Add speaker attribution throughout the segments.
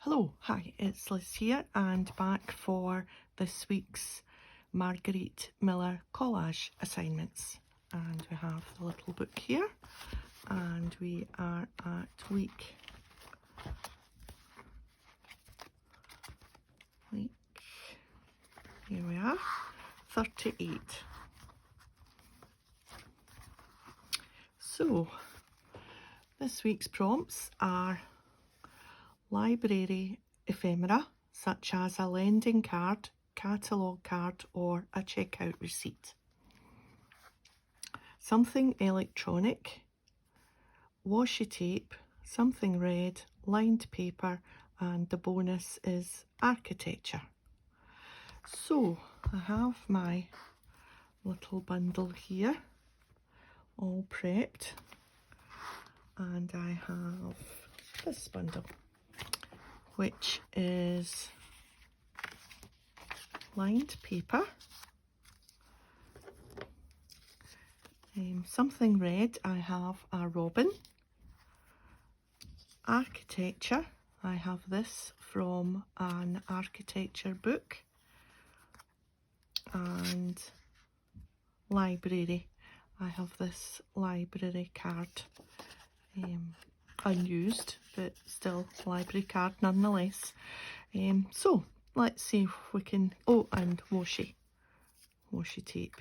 Speaker 1: Hello, hi, it's Liz here and back for this week's Margarete Miller collage assignments. And we have the little book here and we are at week here we are, 38. So this week's prompts are library ephemera, such as a lending card, catalogue card or a checkout receipt. Something electronic, washi tape, something red, lined paper, and the bonus is architecture. So I have my little bundle here all prepped, and I have this bundle, which is lined paper, something red, I have a robin, architecture, I have this from an architecture book, and library, I have this library card, unused but still library card nonetheless. So let's see if we can, oh, and washi tape.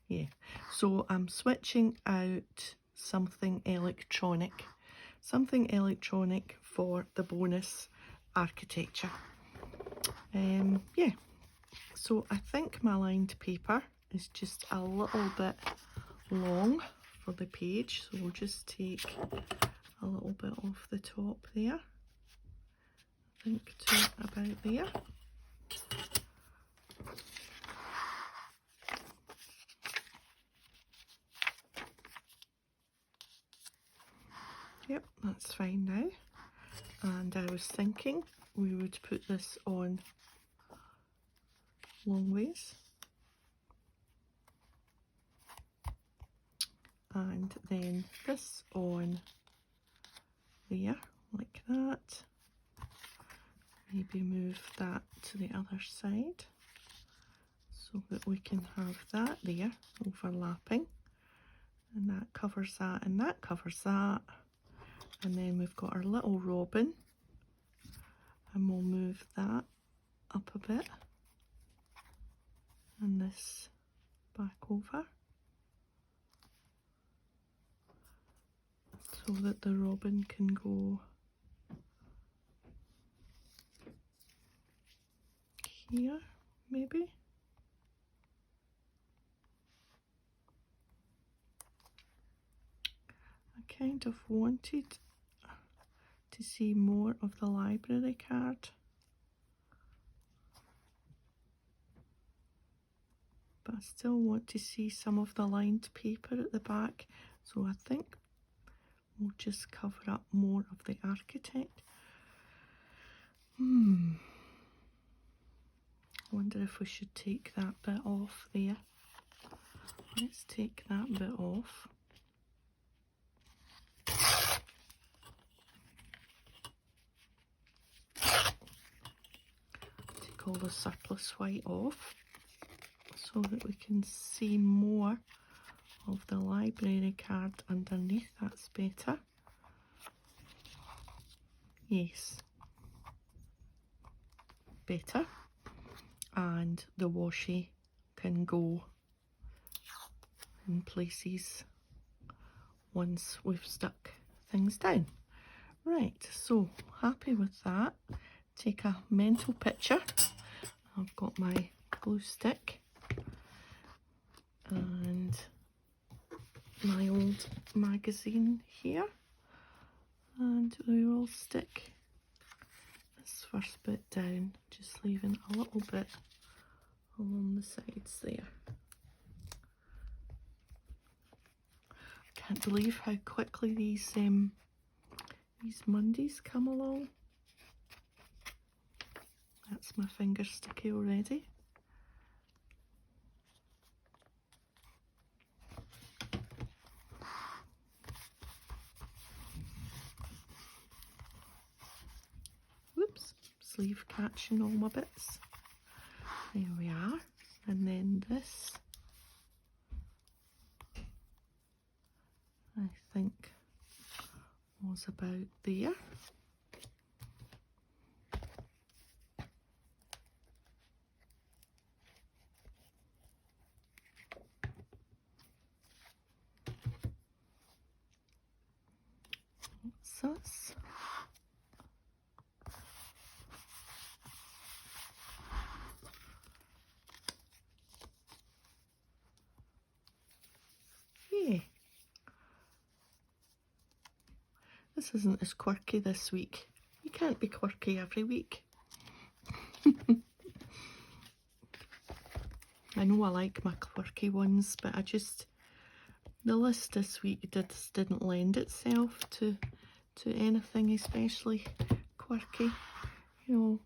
Speaker 1: Yeah, so I'm switching out something electronic for the bonus architecture. Yeah, so I think my lined paper is just a little bit long for the page, so we'll just take a little bit off the top there, I think to about there. Yep, that's fine now. And I was thinking we would put this on long ways, and then this on there like that. Maybe move that to the other side so that we can have that there overlapping, and that covers that and that covers that. And then we've got our little robin, and we'll move that up a bit and this back over so that the robin can go here maybe. I kind of wanted to see more of the library card, but I still want to see some of the lined paper at the back, so I think we'll just cover up more of the architect. I wonder if we should take that bit off there. Let's take that bit off. Take all the surplus white off so that we can see more of the library card underneath. That's better. Yes, better. And the washi can go in places once we've stuck things down. Right, so happy with that. Take a mental picture. I've got my glue stick and my old magazine here, and we will stick this first bit down, just leaving a little bit along the sides there. Can't believe how quickly these Mondays come along. That's my finger sticky already. Whoops. sleeve catching all my bits. There we are. And then this, I think, was about there. What's this? Yeah. This isn't as quirky this week. You can't be quirky every week. I know I like my quirky ones, but the list this week didn't lend itself to anything especially quirky. You know,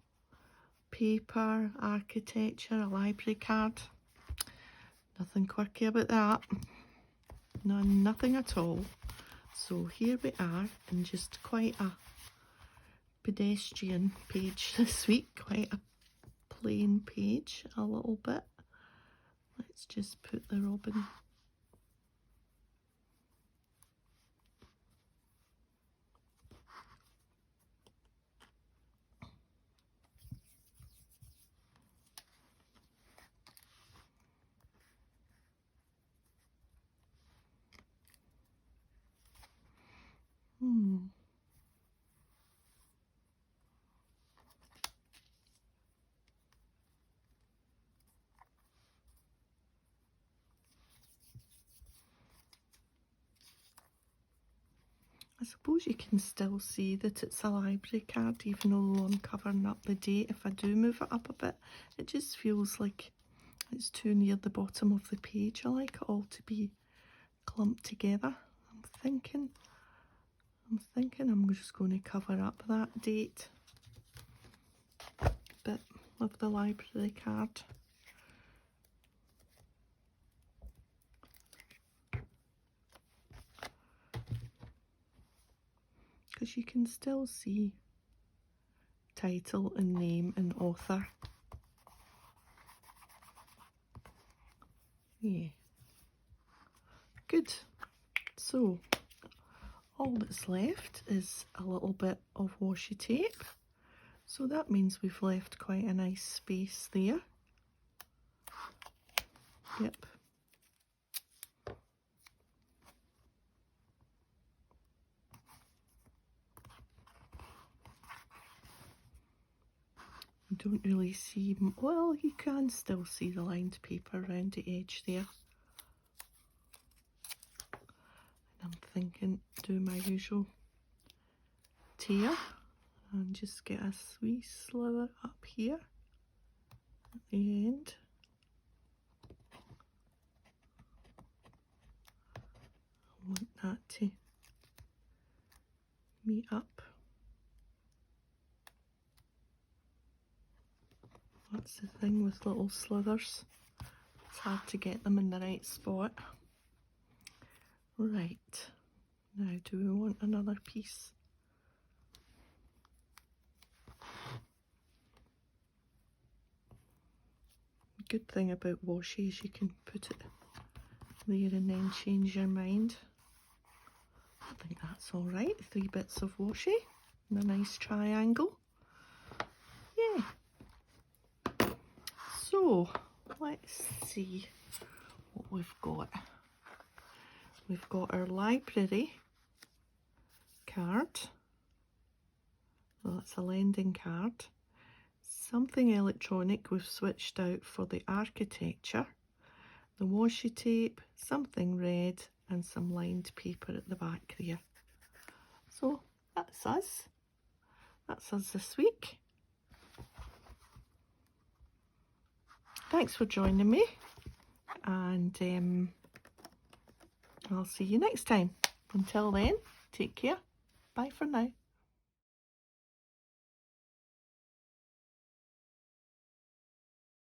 Speaker 1: paper, architecture, a library card. Nothing quirky about that. Nothing at all. So here we are in just quite a pedestrian page this week, quite a plain page a little bit. Let's just put the robin . I suppose you can still see that it's a library card, even though I'm covering up the date. If I do move it up a bit, it just feels like it's too near the bottom of the page. I like it all to be clumped together. I'm thinking I'm just going to cover up that date bit of the library card. Because you can still see title and name and author. Yeah. Good. So all that's left is a little bit of washi tape. So that means we've left quite a nice space there. Yep. You don't really see, well, you can still see the lined paper around the edge there. And I'm thinking, do my usual tear and just get a wee slither up here at the end. I want that to meet up. That's the thing with little slithers. It's hard to get them in the right spot. Right, now do we want another piece? The good thing about washi is you can put it there and then change your mind. I think that's all right. 3 bits of washi and a nice triangle. Yeah. So let's see what we've got. We've got our library card. Well, that's a lending card. Something electronic we've switched out for the architecture. The washi tape, something red, and some lined paper at the back there. So that's us. That's us this week. Thanks for joining me, and I'll see you next time. Until then, take care. Bye for now.